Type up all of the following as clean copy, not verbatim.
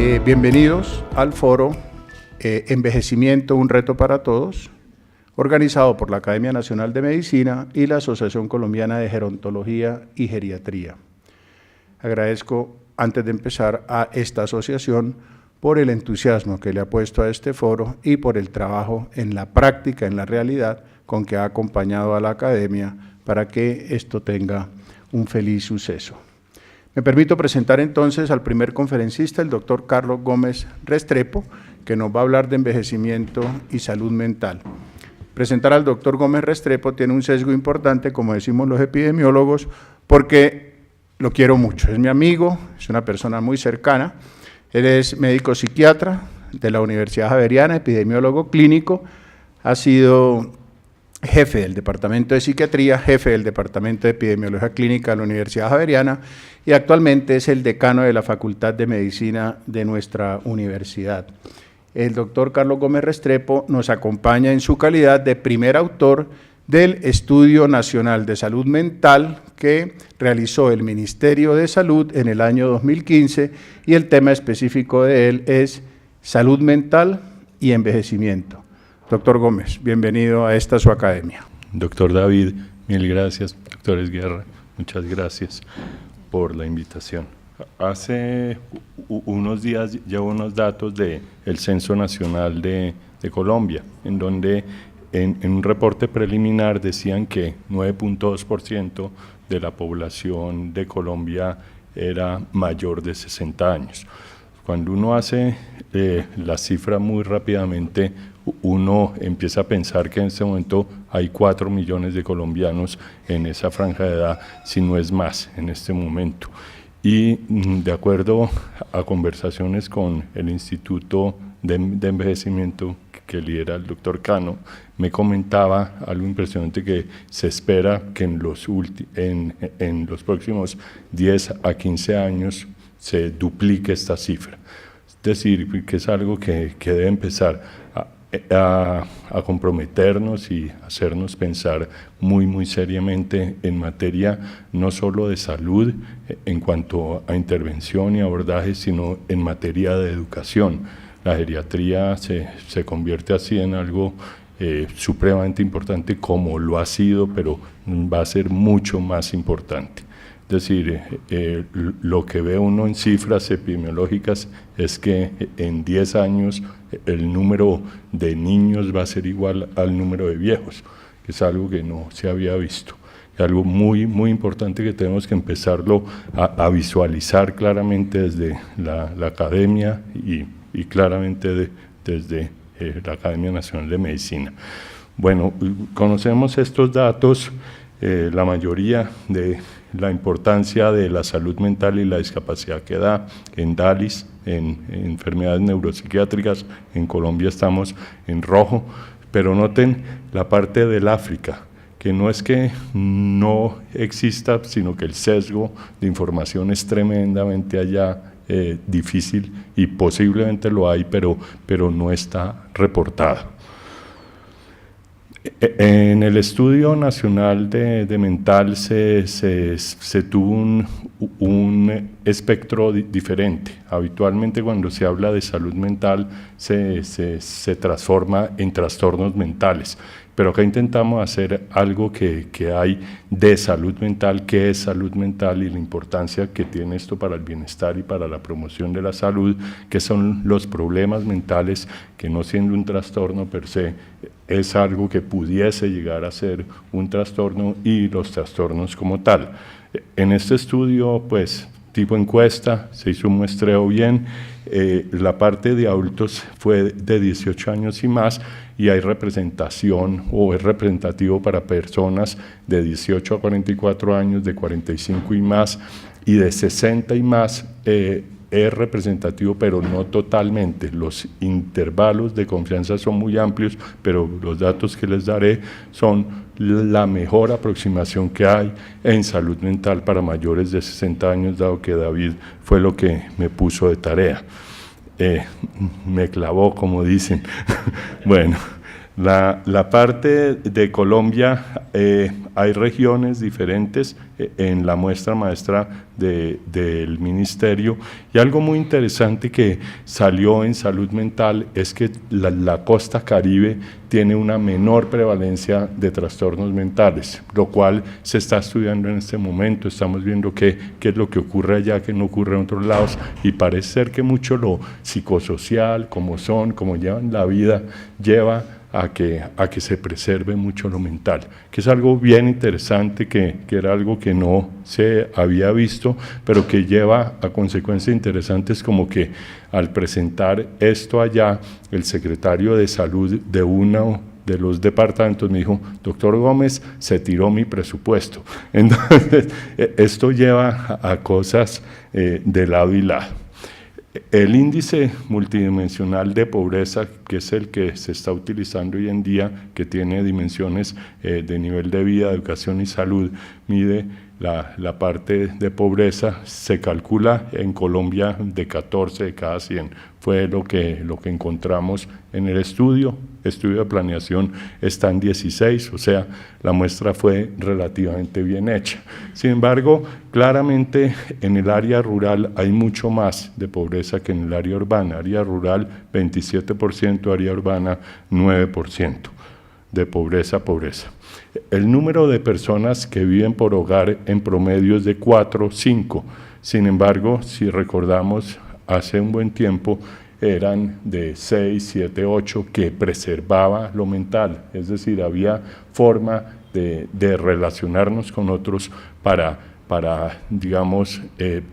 Bienvenidos al foro Envejecimiento, un reto para todos, organizado por la Academia Nacional de Medicina y la Asociación Colombiana de Gerontología y Geriatría. Agradezco, antes de empezar, a esta asociación por el entusiasmo que le ha puesto a este foro y por el trabajo en la práctica, en la realidad, con que ha acompañado a la Academia para que esto tenga un feliz suceso. Me permito presentar entonces al primer conferencista, el doctor Carlos Gómez Restrepo, que nos va a hablar de envejecimiento y salud mental. Presentar al doctor Gómez Restrepo tiene un sesgo importante, como decimos los epidemiólogos, porque lo quiero mucho. Es mi amigo, es una persona muy cercana. Él es médico psiquiatra de la Universidad Javeriana, epidemiólogo clínico, ha sido jefe del Departamento de Psiquiatría, jefe del Departamento de Epidemiología Clínica de la Universidad Javeriana y actualmente es el decano de la Facultad de Medicina de nuestra universidad. El doctor Carlos Gómez Restrepo nos acompaña en su calidad de primer autor del Estudio Nacional de Salud Mental que realizó el Ministerio de Salud en el año 2015 y el tema específico de él es salud mental y envejecimiento. Doctor Gómez, bienvenido a esta su academia. Doctor David, mil gracias. Doctor Esguerra, muchas gracias por la invitación. Hace unos días llevo unos datos del Censo Nacional de Colombia, en donde en un reporte preliminar decían que 9.2% de la población de Colombia era mayor de 60 años. Cuando uno hace la cifra muy rápidamente, uno empieza a pensar que en este momento hay 4 millones de colombianos en esa franja de edad, si no es más en este momento. Y de acuerdo a conversaciones con el Instituto de Envejecimiento que lidera el doctor Cano, me comentaba algo impresionante, que se espera que en los próximos 10 a 15 años se duplique esta cifra. Es decir, que es algo que debe empezar a comprometernos y hacernos pensar muy seriamente en materia no solo de salud en cuanto a intervención y abordaje, sino en materia de educación. La geriatría se convierte así en algo supremamente importante, como lo ha sido, pero va a ser mucho más importante. Es decir, lo que ve uno en cifras epidemiológicas es que en 10 años el número de niños va a ser igual al número de viejos, que es algo que no se había visto. Es algo muy importante que tenemos que empezarlo a visualizar claramente desde la academia y claramente desde la Academia Nacional de Medicina. Bueno, conocemos estos datos, la mayoría de la importancia de la salud mental y la discapacidad que da en DALYs, en enfermedades neuropsiquiátricas. En Colombia estamos en rojo, pero noten la parte del África, que no es que no exista, sino que el sesgo de información es tremendamente allá difícil, y posiblemente lo hay, pero no está reportado. En el Estudio Nacional de Mental se tuvo un espectro diferente. Habitualmente cuando se habla de salud mental se transforma en trastornos mentales, pero acá intentamos hacer algo que hay de salud mental, qué es salud mental y la importancia que tiene esto para el bienestar y para la promoción de la salud, que son los problemas mentales, que no siendo un trastorno per se, es algo que pudiese llegar a ser un trastorno, y los trastornos como tal. En este estudio, pues, tipo encuesta, se hizo un muestreo bien, la parte de adultos fue de 18 años y más, y hay representación, o es representativo para personas de 18 a 44 años, de 45 y más, y de 60 y más, es representativo, pero no totalmente. Los intervalos de confianza son muy amplios, pero los datos que les daré son la mejor aproximación que hay en salud mental para mayores de 60 años, dado que David fue lo que me puso de tarea. Me clavó, como dicen. Bueno, La parte de Colombia, hay regiones diferentes en la muestra maestra del ministerio, y algo muy interesante que salió en salud mental es que la costa Caribe tiene una menor prevalencia de trastornos mentales, lo cual se está estudiando en este momento. Estamos viendo qué es lo que ocurre allá, que no ocurre en otros lados, y parece ser que mucho lo psicosocial, como llevan la vida, lleva a que se preserve mucho lo mental, que es algo bien interesante, que era algo que no se había visto, pero que lleva a consecuencias interesantes, como que al presentar esto allá, el secretario de salud de uno de los departamentos me dijo: doctor Gómez, se tiró mi presupuesto. Entonces, esto lleva a cosas de lado y lado. El índice multidimensional de pobreza, que es el que se está utilizando hoy en día, que tiene dimensiones de nivel de vida, educación y salud, mide la parte de pobreza. Se calcula en Colombia de 14 de cada 100. Fue lo que encontramos en el estudio de planeación, está en 16, o sea, la muestra fue relativamente bien hecha. Sin embargo, claramente en el área rural hay mucho más de pobreza que en el área urbana. Área rural 27%, área urbana 9% de pobreza. El número de personas que viven por hogar en promedio es de 4 o 5. Sin embargo, si recordamos, hace un buen tiempo eran de 6, 7, 8, que preservaba lo mental, es decir, había forma de relacionarnos con otros para digamos,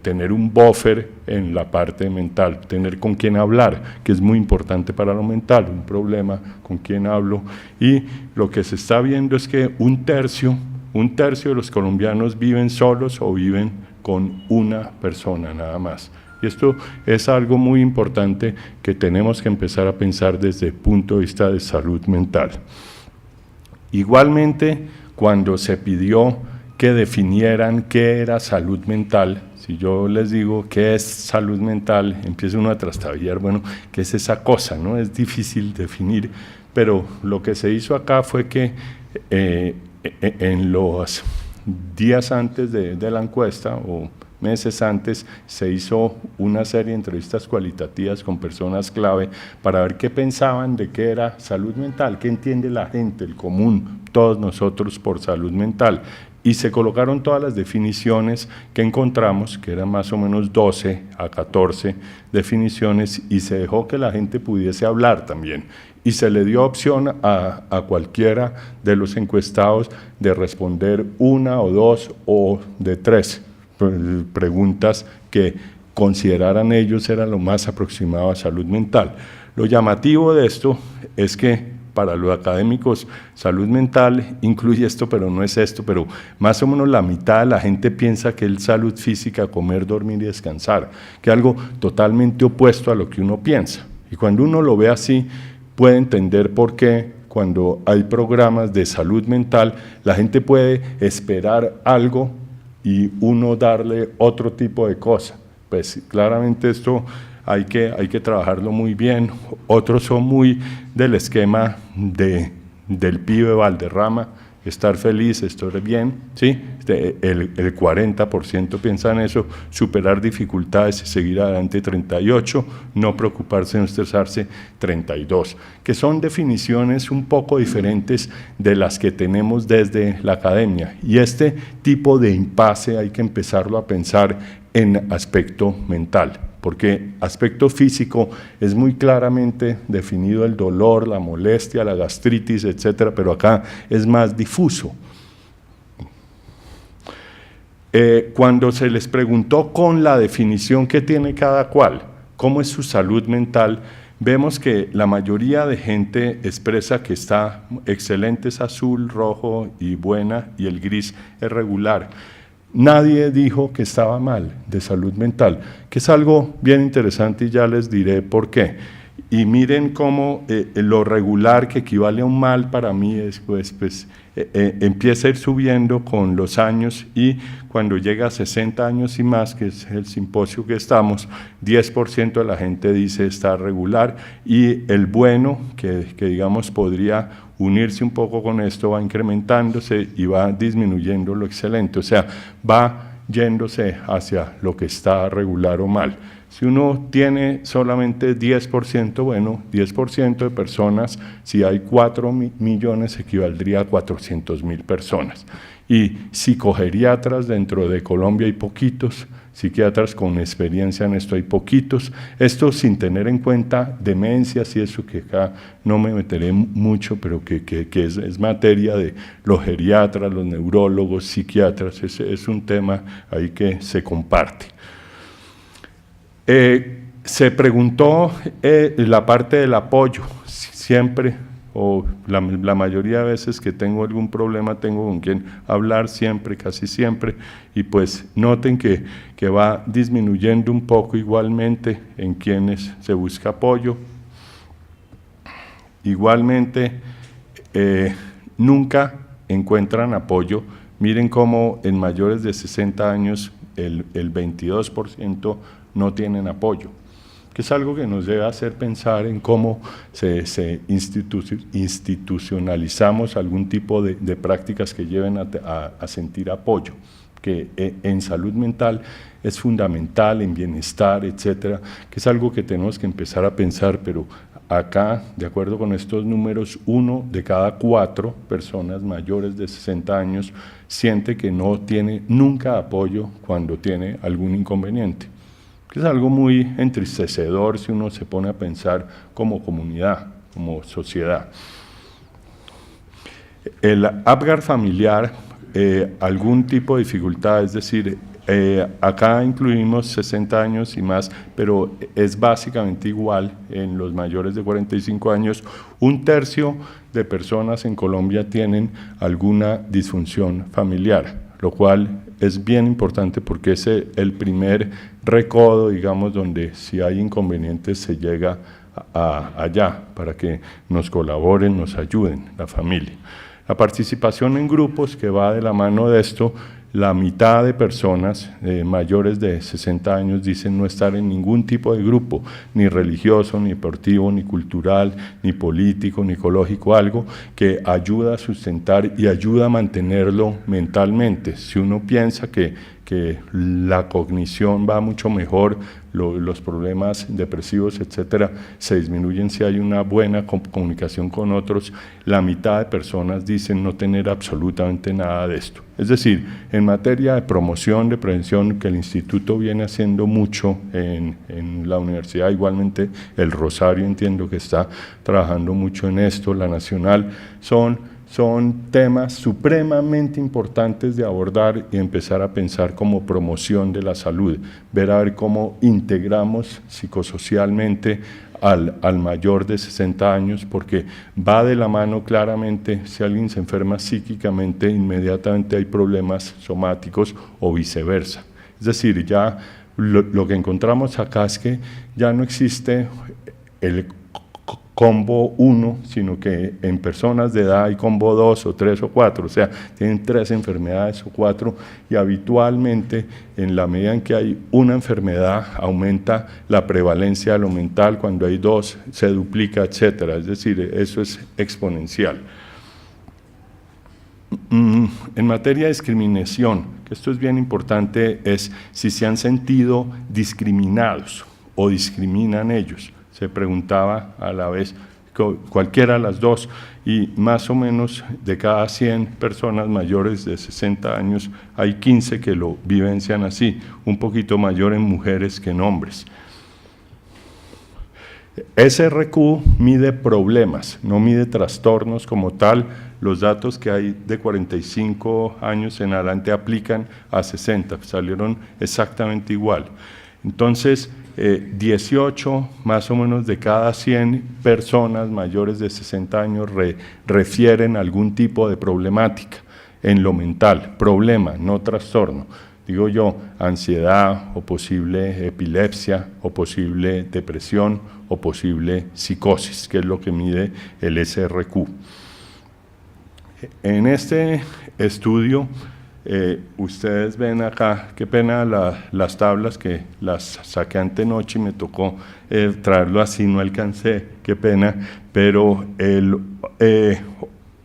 tener un buffer en la parte mental, tener con quién hablar, que es muy importante para lo mental, un problema, con quién hablo. Y lo que se está viendo es que un tercio de los colombianos viven solos o viven con una persona nada más. Y esto es algo muy importante que tenemos que empezar a pensar desde el punto de vista de salud mental. Igualmente, cuando se pidió que definieran qué era salud mental, si yo les digo qué es salud mental, empieza uno a trastabillar, bueno, ¿qué es esa cosa? ¿No? Es difícil definir, pero lo que se hizo acá fue que en los días antes de la encuesta, o meses antes, se hizo una serie de entrevistas cualitativas con personas clave para ver qué pensaban de qué era salud mental, qué entiende la gente, el común, todos nosotros, por salud mental. Y se colocaron todas las definiciones que encontramos, que eran más o menos 12 a 14 definiciones, y se dejó que la gente pudiese hablar también. Y se le dio opción a cualquiera de los encuestados de responder una o dos o de 3 preguntas que consideraran ellos era lo más aproximado a salud mental. Lo llamativo de esto es que para los académicos salud mental incluye esto, pero no es esto, pero más o menos la mitad de la gente piensa que es salud física, comer, dormir y descansar, que es algo totalmente opuesto a lo que uno piensa. Y cuando uno lo ve así, puede entender por qué cuando hay programas de salud mental, la gente puede esperar algo y uno darle otro tipo de cosa. Pues claramente esto hay que trabajarlo muy bien. Otros son muy del esquema del pibe Valderrama, estar feliz, estar bien, ¿sí? El 40% piensa en eso, superar dificultades y seguir adelante 38%, no preocuparse, no estresarse 32%, que son definiciones un poco diferentes de las que tenemos desde la academia. Y este tipo de impasse hay que empezarlo a pensar en aspecto mental, porque aspecto físico es muy claramente definido el dolor, la molestia, la gastritis, etcétera, pero acá es más difuso. Cuando se les preguntó con la definición que tiene cada cual, cómo es su salud mental, vemos que la mayoría de gente expresa que está excelente, es azul, rojo y buena, y el gris es regular. Nadie dijo que estaba mal de salud mental, que es algo bien interesante y ya les diré por qué. Y miren cómo lo regular, que equivale a un mal para mí, después empieza a ir subiendo con los años, y cuando llega a 60 años y más, que es el simposio que estamos, 10% de la gente dice está regular, y el bueno, que digamos podría unirse un poco con esto, va incrementándose y va disminuyendo lo excelente, o sea, va yéndose hacia lo que está regular o mal. Si uno tiene solamente 10%, bueno, 10% de personas, si hay 4 millones, equivaldría a 400.000 personas. Y psicogeriatras dentro de Colombia hay poquitos, psiquiatras con experiencia en esto hay poquitos, esto sin tener en cuenta demencias y eso, que acá no me meteré mucho, pero que es materia de los geriatras, los neurólogos, psiquiatras, es un tema ahí que se comparte. Se preguntó la parte del apoyo, siempre, o la mayoría de veces que tengo algún problema, tengo con quien hablar siempre, casi siempre, y pues noten que va disminuyendo un poco igualmente en quienes se busca apoyo. Igualmente, nunca encuentran apoyo. Miren cómo en mayores de 60 años el 22% no tienen apoyo, que es algo que nos debe hacer pensar en cómo se institucionalizamos algún tipo de prácticas que lleven a sentir apoyo, que en salud mental es fundamental, en bienestar, etcétera, que es algo que tenemos que empezar a pensar, pero acá, de acuerdo con estos números, 1 de cada 4 personas mayores de 60 años siente que no tiene nunca apoyo cuando tiene algún inconveniente. Es algo muy entristecedor si uno se pone a pensar como comunidad, como sociedad. El Apgar familiar, algún tipo de dificultad, es decir, acá incluimos 60 años y más, pero es básicamente igual en los mayores de 45 años. 1/3 de personas en Colombia tienen alguna disfunción familiar, lo cual es bien importante porque es el primer recodo, digamos, donde si hay inconvenientes se llega allá para que nos colaboren, nos ayuden, la familia. La participación en grupos, que va de la mano de esto, la mitad de personas mayores de 60 años dicen no estar en ningún tipo de grupo, ni religioso, ni deportivo, ni cultural, ni político, ni ecológico, algo que ayuda a sustentar y ayuda a mantenerlo mentalmente. Si uno piensa que la cognición va mucho mejor, los problemas depresivos, etcétera, se disminuyen si hay una buena comunicación con otros. La mitad de personas dicen no tener absolutamente nada de esto. Es decir, en materia de promoción, de prevención, que el instituto viene haciendo mucho en la universidad, igualmente el Rosario entiendo que está trabajando mucho en esto, la Nacional, son temas supremamente importantes de abordar y empezar a pensar como promoción de la salud, ver a ver cómo integramos psicosocialmente al mayor de 60 años, porque va de la mano claramente. Si alguien se enferma psíquicamente, inmediatamente hay problemas somáticos o viceversa. Es decir, ya lo que encontramos acá es que ya no existe el combo 1, sino que en personas de edad hay combo 2 o 3 o 4, o sea, tienen 3 enfermedades o 4, y habitualmente en la medida en que hay una enfermedad aumenta la prevalencia de lo mental, cuando hay 2 se duplica, etcétera. Es decir, eso es exponencial. En materia de discriminación, que esto es bien importante, es si se han sentido discriminados o discriminan ellos. Se preguntaba a la vez cualquiera de las dos, y más o menos de cada 100 personas mayores de 60 años hay 15 que lo vivencian así, un poquito mayor en mujeres que en hombres. SRQ mide problemas, no mide trastornos como tal. Los datos que hay de 45 años en adelante aplican a 60, salieron exactamente igual. Entonces, 18 más o menos de cada 100 personas mayores de 60 años refieren algún tipo de problemática en lo mental, problema, no trastorno. digo yo, ansiedad o posible epilepsia o posible depresión o posible psicosis, que es lo que mide el SRQ. En este estudio, ustedes ven acá, qué pena las tablas que las saqué antenoche y me tocó traerlo así, no alcancé, qué pena, pero el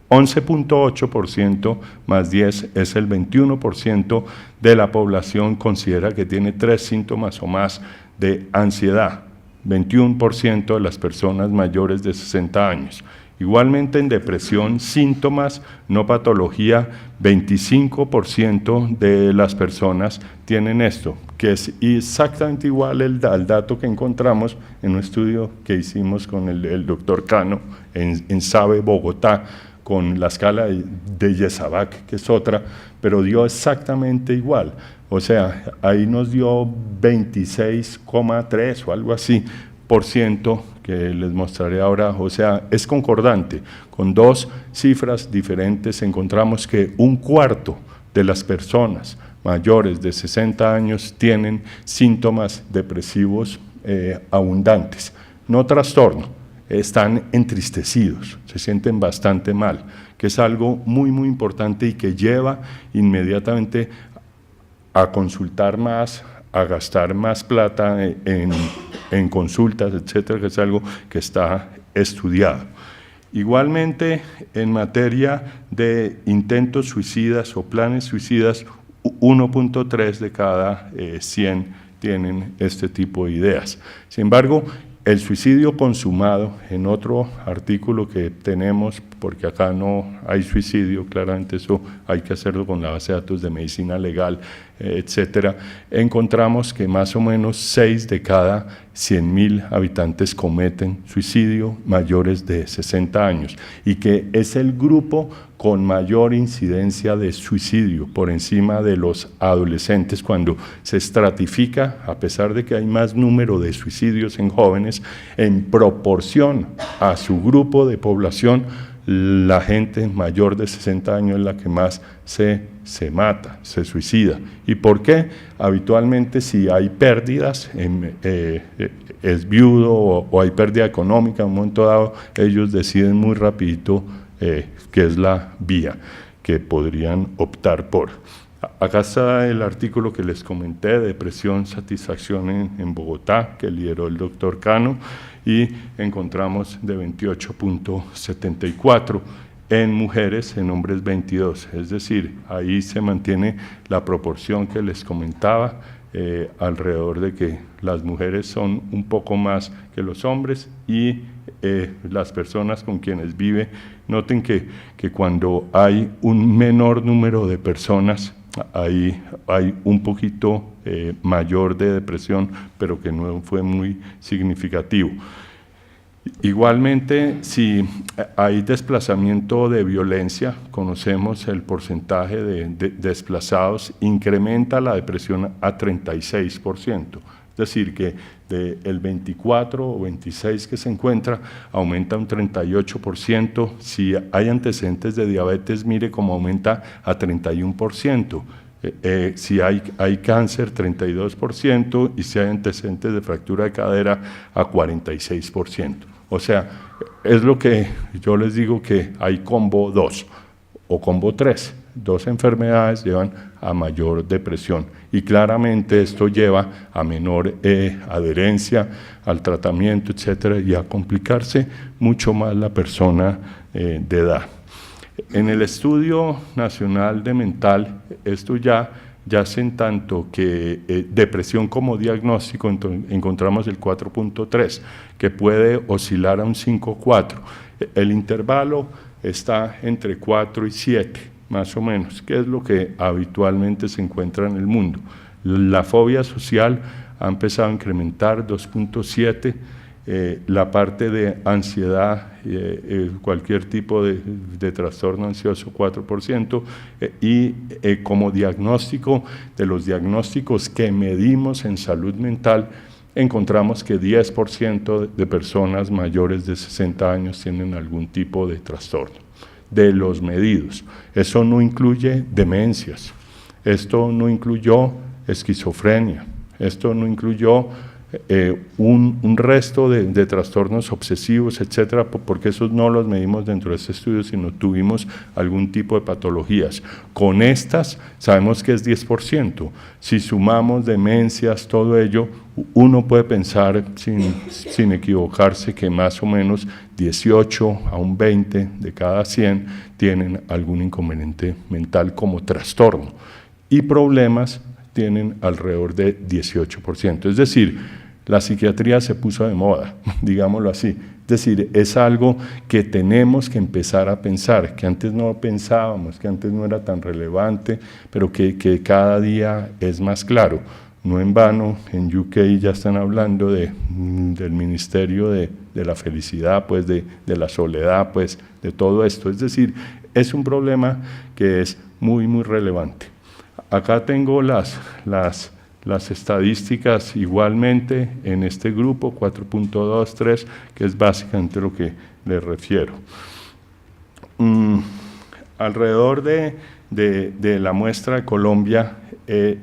11.8% más 10 es el 21% de la población considera que tiene 3 síntomas o más de ansiedad, 21% de las personas mayores de 60 años. Igualmente en depresión, síntomas, no patología, 25% de las personas tienen esto, que es exactamente igual al dato que encontramos en un estudio que hicimos con el doctor Cano en SABE, Bogotá, con la escala de Yesabac, que es otra, pero dio exactamente igual. O sea, ahí nos dio 26,3 o algo así por ciento, que les mostraré ahora. O sea, es concordante. Con dos cifras diferentes encontramos que un cuarto de las personas mayores de 60 años tienen síntomas depresivos abundantes, no trastorno. Están entristecidos, se sienten bastante mal, que es algo muy, muy importante y que lleva inmediatamente a consultar más, a gastar más plata en consultas, etcétera, que es algo que está estudiado. Igualmente, en materia de intentos suicidas o planes suicidas, 1.3 de cada 100 tienen este tipo de ideas. Sin embargo, el suicidio consumado, en otro artículo que tenemos, porque acá no hay suicidio, claramente eso hay que hacerlo con la base de datos de medicina legal, etcétera, encontramos que más o menos 6 de cada 100.000 habitantes cometen suicidio mayores de 60 años y que es el grupo con mayor incidencia de suicidio por encima de los adolescentes cuando se estratifica, a pesar de que hay más número de suicidios en jóvenes, en proporción a su grupo de población, la gente mayor de 60 años es la que más se mata, se suicida. ¿Y por qué? Habitualmente si hay pérdidas, es viudo o hay pérdida económica, en un momento dado ellos deciden muy rapidito que es la vía que podrían optar por. Acá está el artículo que les comenté, Depresión, Satisfacción en Bogotá, que lideró el doctor Cano, y encontramos de 28.74 en mujeres, en hombres 22, es decir, ahí se mantiene la proporción que les comentaba, alrededor de que las mujeres son un poco más que los hombres y las personas con quienes vive, noten que cuando hay un menor número de personas, hay un poquito mayor de depresión, pero que no fue muy significativo. Igualmente, si hay desplazamiento de violencia, conocemos el porcentaje de desplazados, incrementa la depresión a 36%. Es decir, que del 24 o 26 que se encuentra, aumenta un 38%. Si hay antecedentes de diabetes, mire cómo aumenta a 31%. Si hay cáncer, 32%, y si hay antecedentes de fractura de cadera, a 46%. O sea, es lo que yo les digo que hay combo 2 o combo 3. 2 enfermedades llevan a mayor depresión y claramente esto lleva a menor adherencia al tratamiento, etcétera, y a complicarse mucho más la persona de edad. En el Estudio Nacional de Mental, esto ya hacen tanto que depresión como diagnóstico, encontramos el 4.3, que puede oscilar a un 5.4. El intervalo está entre 4 y 7, más o menos, que es lo que habitualmente se encuentra en el mundo. La fobia social ha empezado a incrementar 2.7, la parte de ansiedad, cualquier tipo de trastorno ansioso, 4%, y como diagnóstico, de los diagnósticos que medimos en salud mental, encontramos que 10% de personas mayores de 60 años tienen algún tipo de trastorno, de los medidos. Eso no incluye demencias, Esto no incluyó esquizofrenia, esto no incluyó un resto de trastornos obsesivos, etcétera, porque esos no los medimos dentro de este estudio, sino tuvimos algún tipo de patologías. Con estas sabemos que es 10%. Si sumamos demencias, todo ello, uno puede pensar sin equivocarse que más o menos 18 a un 20 de cada 100 tienen algún inconveniente mental como trastorno, y problemas tienen alrededor de 18%. Es decir, la psiquiatría se puso de moda, digámoslo así. Es decir, es algo que tenemos que empezar a pensar, que antes no pensábamos, que antes no era tan relevante, pero que cada día es más claro. No en vano, en UK ya están hablando del Ministerio de la Felicidad, pues de la soledad, pues de todo esto. Es decir, es un problema que es muy, muy relevante. Acá tengo las estadísticas igualmente en este grupo 4.23, que es básicamente lo que les refiero. Alrededor de la muestra de Colombia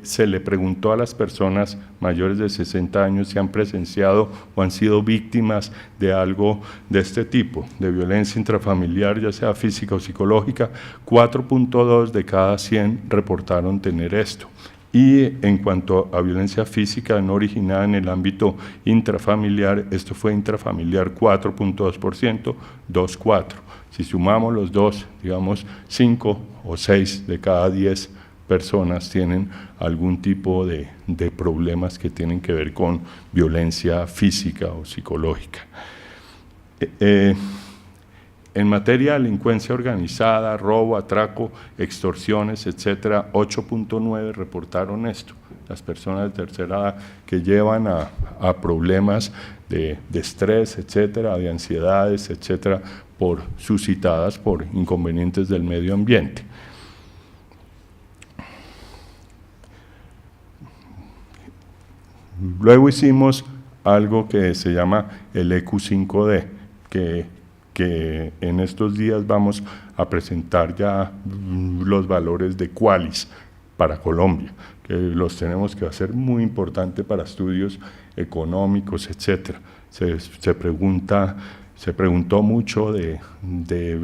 se le preguntó a las personas mayores de 60 años si han presenciado o han sido víctimas de algo de este tipo, de violencia intrafamiliar, ya sea física o psicológica. 4.2 de cada 100 reportaron tener esto. Y en cuanto a violencia física no originada en el ámbito intrafamiliar, esto fue intrafamiliar 4.2%, 2.4. Si sumamos los dos, digamos 5 o 6 de cada 10 personas tienen algún tipo de problemas que tienen que ver con violencia física o psicológica. En materia de delincuencia organizada, robo, atraco, extorsiones, etcétera, 8.9 reportaron esto. Las personas de tercera edad que llevan a problemas de estrés, etcétera, de ansiedades, etcétera, suscitadas por inconvenientes del medio ambiente. Luego hicimos algo que se llama el EQ5D, que en estos días vamos a presentar ya los valores de QALYS para Colombia, que los tenemos que hacer muy importante para estudios económicos, etcétera. Se preguntó mucho de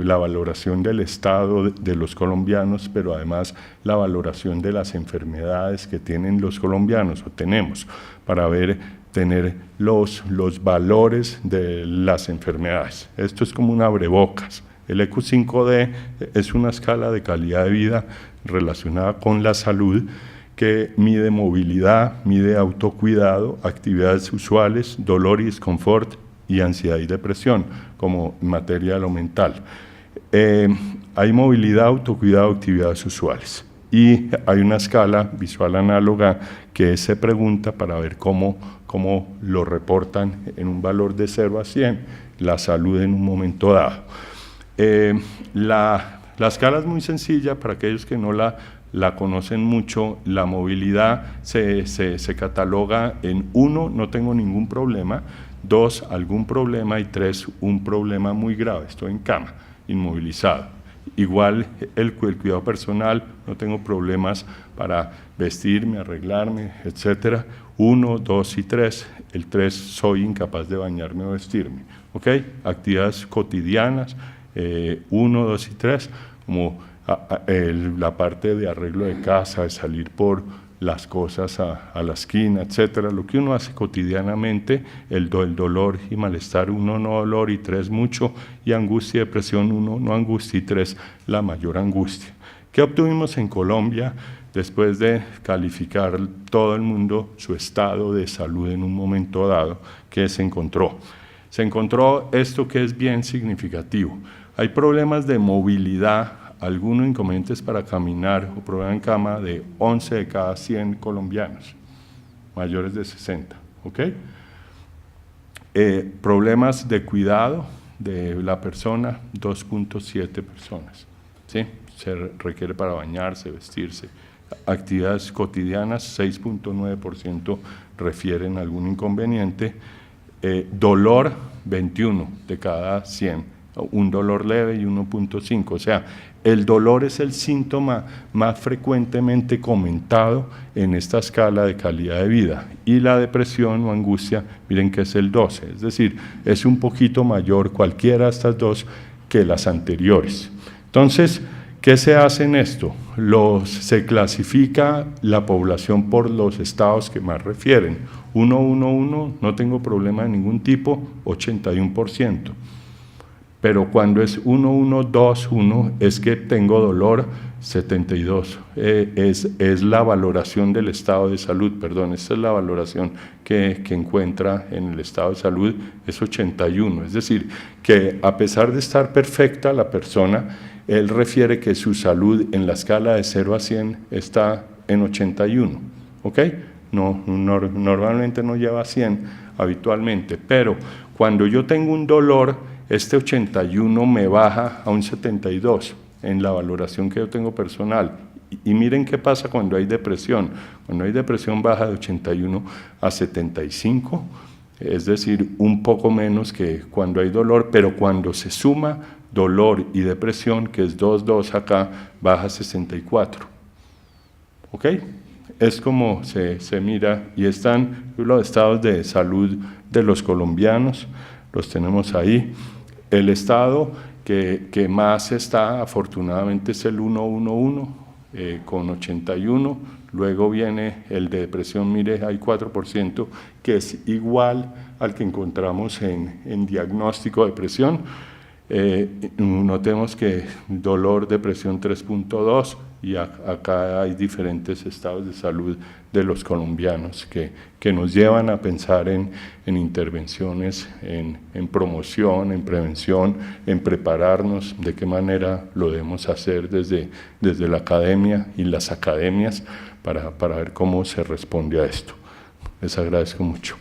la valoración del estado de los colombianos, pero además la valoración de las enfermedades que tienen los colombianos o tenemos, para tener los valores de las enfermedades. Esto es como un abrebocas. El EQ5D es una escala de calidad de vida relacionada con la salud que mide movilidad, mide autocuidado, actividades usuales, dolor y desconfort y ansiedad y depresión, como en materia de lo mental. Hay movilidad, autocuidado, actividades usuales. Y hay una escala visual análoga que se pregunta para ver cómo lo reportan en un valor de 0 a 100, la salud en un momento dado. La escala es muy sencilla para aquellos que no la conocen mucho. La movilidad se cataloga en 1, no tengo ningún problema, 2, algún problema y 3, un problema muy grave, estoy en cama, inmovilizado. Igual el cuidado personal, no tengo problemas para vestirme, arreglarme, etcétera. 1, 2 y 3, el 3 soy incapaz de bañarme o vestirme. ¿Ok? Actividades cotidianas, 1, 2 y 3, como la parte de arreglo de casa, de salir por las cosas a la esquina, etcétera, lo que uno hace cotidianamente, el dolor y malestar, 1 no dolor y 3 mucho, y angustia y depresión, 1 no angustia y 3 la mayor angustia. ¿Qué obtuvimos en Colombia después de calificar todo el mundo su estado de salud en un momento dado? ¿Qué se encontró? Se encontró esto que es bien significativo. Hay problemas de movilidad, algunos inconvenientes para caminar o problemas en cama de 11 de cada 100 colombianos mayores de 60, ¿ok? Problemas de cuidado de la persona, 2.7 personas, ¿sí? Se requiere para bañarse, vestirse. Actividades cotidianas, 6.9% refieren a algún inconveniente. Dolor, 21 de cada 100. Un dolor leve y 1.5, o sea, El dolor es el síntoma más frecuentemente comentado en esta escala de calidad de vida, y la depresión o angustia, miren que es el 12, es decir, es un poquito mayor cualquiera de estas dos que las anteriores. Entonces, ¿qué se hace en esto? Se clasifica la población por los estados que más refieren. 111, no tengo problema de ningún tipo, 81%. Pero cuando es 1121 es que tengo dolor, 72. Es la valoración del estado de salud, perdón, esta es la valoración que encuentra en el estado de salud, es 81. Es decir, que a pesar de estar perfecta la persona, él refiere que su salud en la escala de 0 a 100 está en 81, ¿ok? Normalmente no lleva 100 habitualmente, pero cuando yo tengo un dolor, este 81 me baja a un 72 en la valoración que yo tengo personal. Y miren qué pasa cuando hay depresión. Cuando hay depresión baja de 81 a 75, es decir, un poco menos que cuando hay dolor, pero cuando se suma dolor y depresión, que es 2 acá, baja a 64. ¿Ok? Es como se mira, y están los estados de salud de los colombianos, los tenemos ahí. El estado que más está, afortunadamente, es el 111, con 81. Luego viene el de depresión, mire, hay 4%, que es igual al que encontramos en diagnóstico de depresión. Notemos que dolor, depresión 3.2, y acá hay diferentes estados de salud de los colombianos que nos llevan a pensar en intervenciones, en promoción, en prevención, en prepararnos, de qué manera lo debemos hacer desde la academia y las academias para ver cómo se responde a esto. Les agradezco mucho.